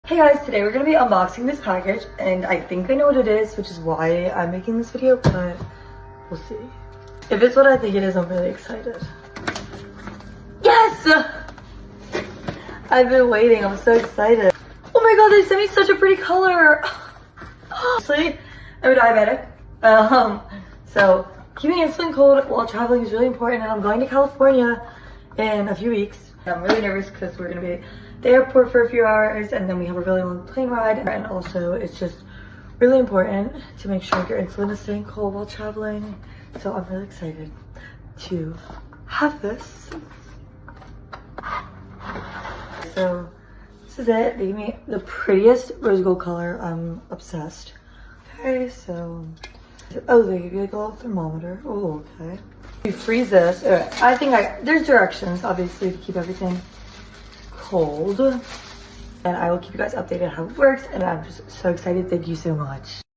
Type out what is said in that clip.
Hey guys, today we're going to be unboxing this package, and I think I know what it is, which is why I'm making this video, but we'll see. If it's what I think it is, I'm really excited. Yes! I've been waiting, I'm so excited. Oh my god, they sent me such a pretty color! Honestly, I'm a diabetic, so keeping insulin cold while traveling is really important, and I'm going to California in a few weeks. I'm really nervous because we're going to be at the airport for a few hours, and then we have a really long plane ride, and also it's just really important to make sure your insulin is staying cold while traveling. So I'm really excited to have this. So this is it. They gave me the prettiest rose gold color. I'm obsessed. Okay, so they give you like a little thermometer. Oh, okay. You freeze this. I think there's directions obviously to keep everything cold, and I will keep you guys updated how it works, and I'm just so excited. Thank you so much.